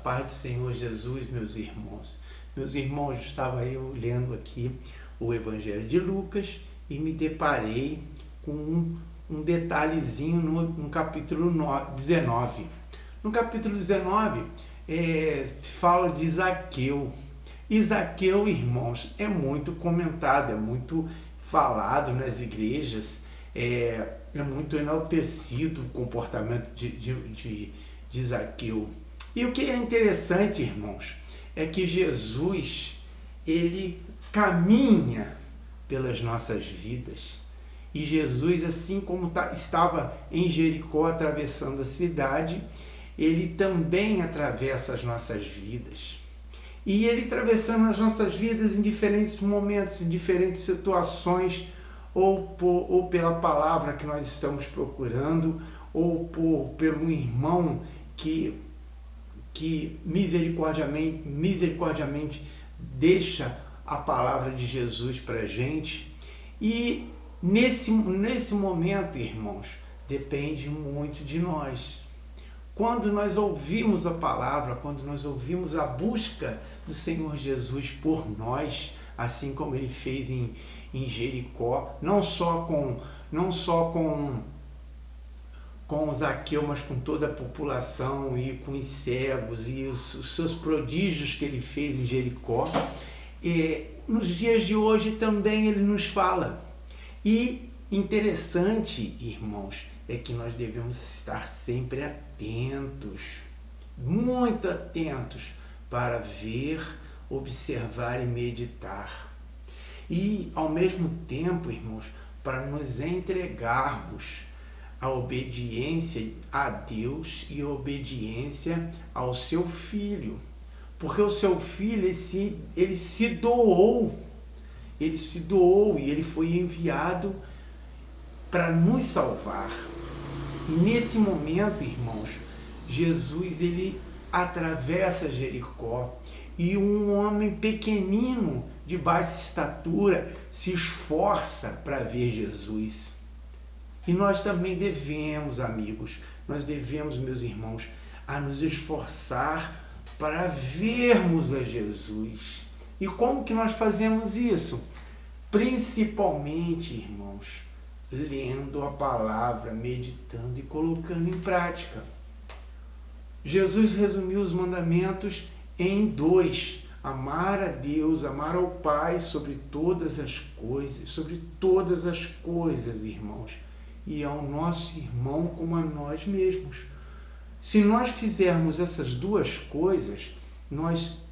paz do Senhor Jesus, meus irmãos. Meus irmãos, estava eu lendo aqui o Evangelho de Lucas e me deparei com um detalhezinho no capítulo 19. No capítulo 19, fala de Zaqueu. E Zaqueu, irmãos, é muito comentado, é muito falado nas igrejas, é muito enaltecido o comportamento de Zaqueu. E o que é interessante, irmãos, é que Jesus, ele caminha pelas nossas vidas. E Jesus, assim como estava em Jericó atravessando a cidade, ele também atravessa as nossas vidas. E ele atravessando as nossas vidas em diferentes momentos, em diferentes situações, ou pela palavra que nós estamos procurando, ou pelo irmão que misericordiamente deixa a palavra de Jesus para a gente. E nesse momento, irmãos, depende muito de nós. Quando nós ouvimos a palavra, quando nós ouvimos a busca do Senhor Jesus por nós, assim como ele fez em Jericó, não só com Zaqueu, mas com toda a população e com os cegos e os seus prodígios que ele fez em Jericó, nos dias de hoje também ele nos fala. E interessante, irmãos, é que nós devemos estar sempre atentos, muito atentos, para ver, observar e meditar. E, ao mesmo tempo, irmãos, para nos entregarmos a obediência a Deus e a obediência ao seu Filho. Porque o seu Filho, ele se doou e ele foi enviado para nos salvar. E nesse momento, irmãos, Jesus, ele atravessa Jericó e um homem pequenino, de baixa estatura, se esforça para ver Jesus. E nós também devemos, amigos, meus irmãos, a nos esforçar para vermos a Jesus. E como que nós fazemos isso? Principalmente, irmãos, lendo a palavra, meditando e colocando em prática. Jesus resumiu os mandamentos em 2. Amar a Deus, amar ao Pai sobre todas as coisas, irmãos, e ao nosso irmão como a nós mesmos. Se nós fizermos essas duas coisas, nós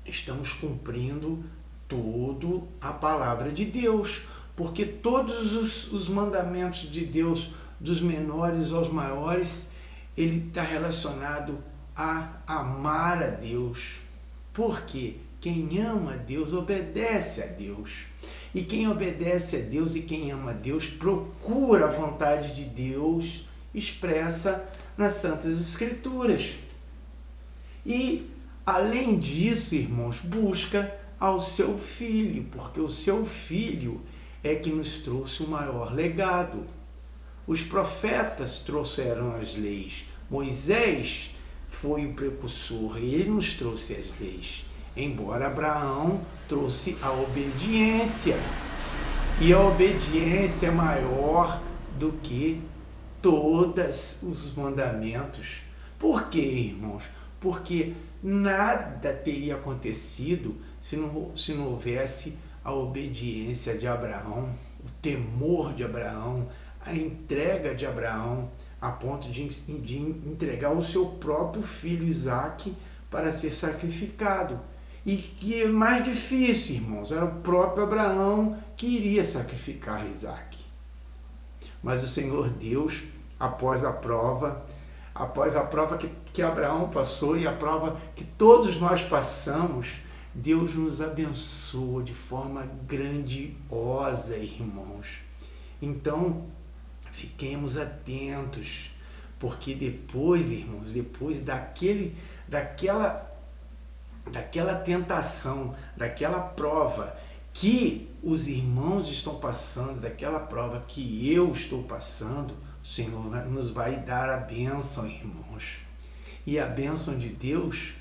estamos cumprindo toda a palavra de Deus, porque todos os mandamentos de Deus, dos menores aos maiores, ele está relacionado a amar a Deus. Porque quem ama a Deus obedece a Deus. E quem obedece a Deus e quem ama a Deus procura a vontade de Deus expressa nas Santas Escrituras. E, além disso, irmãos, busca ao seu Filho, porque o seu Filho é que nos trouxe o maior legado. Os profetas trouxeram as leis. Moisés foi o precursor, ele nos trouxe as leis. Embora Abraão trouxe a obediência. E a obediência é maior do que todos os mandamentos. Por quê, irmãos? Porque nada teria acontecido se não houvesse a obediência de Abraão, o temor de Abraão, a entrega de Abraão, a ponto de entregar o seu próprio filho Isaque para ser sacrificado. E que é mais difícil, irmãos, era o próprio Abraão que iria sacrificar Isaque. Mas o Senhor Deus, após a prova que Abraão passou e a prova que todos nós passamos, Deus nos abençoa de forma grandiosa, irmãos. Então, fiquemos atentos, porque depois, irmãos, depois daquela tentação, daquela prova que os irmãos estão passando, daquela prova que eu estou passando, o Senhor nos vai dar a bênção, irmãos. E a bênção de Deus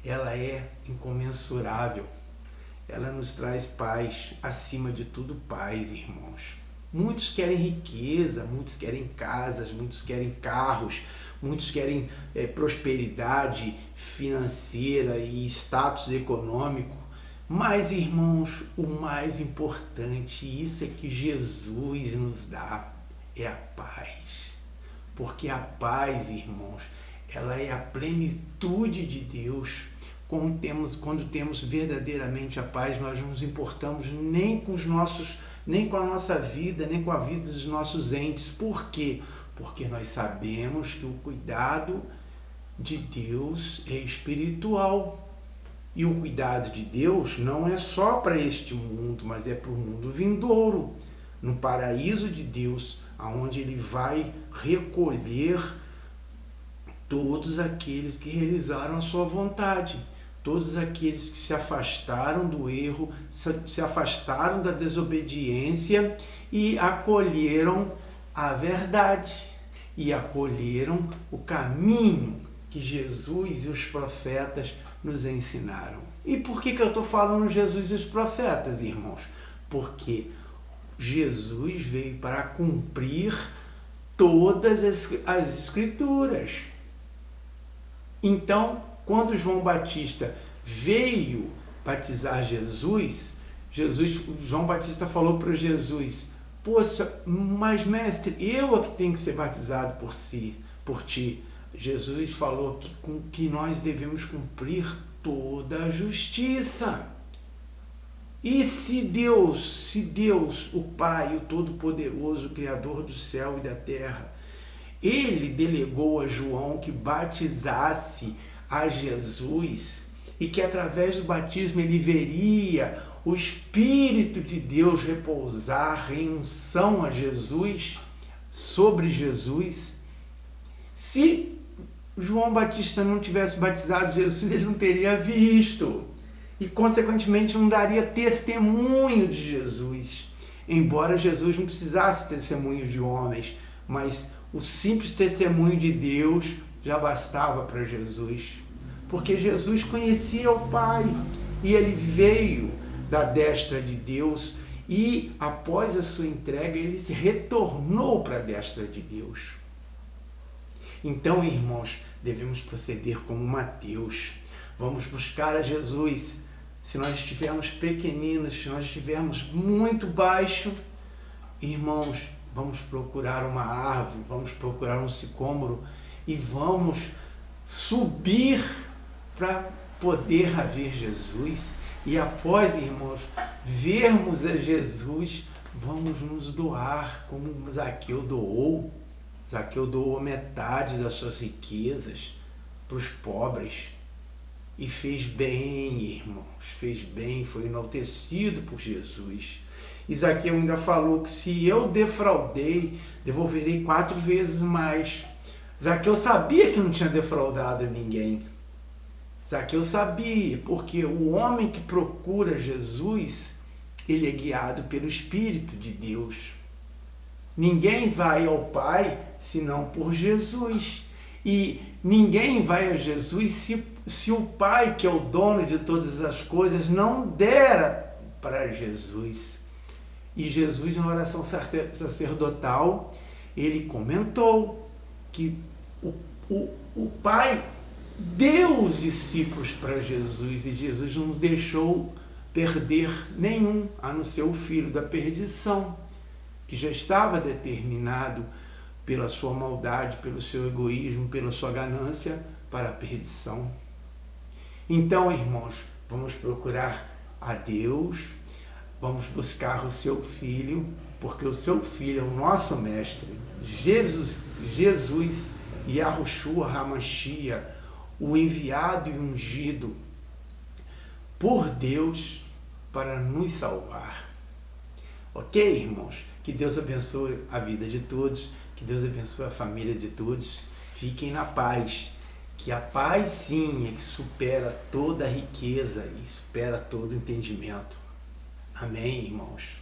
ela é incomensurável. Ela nos traz paz, acima de tudo paz, irmãos. Muitos querem riqueza, muitos querem casas, muitos querem carros, muitos querem prosperidade financeira e status econômico. Mas, irmãos, o mais importante, isso é que Jesus nos dá, é a paz. Porque a paz, irmãos, ela é a plenitude de Deus. Quando temos verdadeiramente a paz, nós não nos importamos nem com a nossa vida, nem com a vida dos nossos entes. Por quê? Porque nós sabemos que o cuidado de Deus é espiritual. E o cuidado de Deus não é só para este mundo, mas é para o mundo vindouro, no paraíso de Deus, aonde Ele vai recolher todos aqueles que realizaram a sua vontade, todos aqueles que se afastaram do erro, se afastaram da desobediência e acolheram a verdade, e acolheram o caminho que Jesus e os profetas nos ensinaram. E por que eu estou falando Jesus e os profetas, irmãos? Porque Jesus veio para cumprir todas as Escrituras. Então, quando João Batista veio batizar Jesus, João Batista falou para Jesus: poxa, mas mestre, eu é que tenho que ser batizado por ti. Jesus falou que nós devemos cumprir toda a justiça. E se Deus, o Pai, o Todo-Poderoso, o Criador do céu e da terra, Ele delegou a João que batizasse a Jesus e que através do batismo ele veria o Espírito de Deus repousar em unção a Jesus, sobre Jesus. Se João Batista não tivesse batizado Jesus, ele não teria visto e, consequentemente, não daria testemunho de Jesus. Embora Jesus não precisasse testemunho de homens, mas o simples testemunho de Deus já bastava para Jesus, porque Jesus conhecia o Pai e ele veio da destra de Deus e, após a sua entrega, ele se retornou para a destra de Deus. Então, irmãos, devemos proceder como Mateus. Vamos buscar a Jesus. Se nós estivermos pequeninos, se nós estivermos muito baixo, irmãos, vamos procurar uma árvore, vamos procurar um sicômoro e vamos subir para poder ver Jesus. E após, irmãos, vermos a Jesus, vamos nos doar como Zaqueu doou. Zaqueu doou metade das suas riquezas para os pobres e fez bem, irmãos, fez bem, foi enaltecido por Jesus. E Zaqueu ainda falou que se eu defraudei, devolverei 4 vezes mais. Zaqueu sabia que não tinha defraudado ninguém. Zaqueu sabia, porque o homem que procura Jesus, ele é guiado pelo Espírito de Deus. Ninguém vai ao Pai senão por Jesus. E ninguém vai a Jesus se o Pai, que é o dono de todas as coisas, não dera para Jesus. E Jesus, na oração sacerdotal, ele comentou que o Pai deu os discípulos para Jesus e Jesus não deixou perder nenhum, a não ser o filho da perdição, que já estava determinado pela sua maldade, pelo seu egoísmo, pela sua ganância para a perdição. Então, irmãos, vamos procurar a Deus, vamos buscar o seu Filho, porque o seu Filho é o nosso Mestre, Jesus Yahushua HaMashiach, o enviado e ungido por Deus para nos salvar. Ok, irmãos? Que Deus abençoe a vida de todos, que Deus abençoe a família de todos. Fiquem na paz, que a paz sim é que supera toda a riqueza e supera todo o entendimento. Amém, irmãos?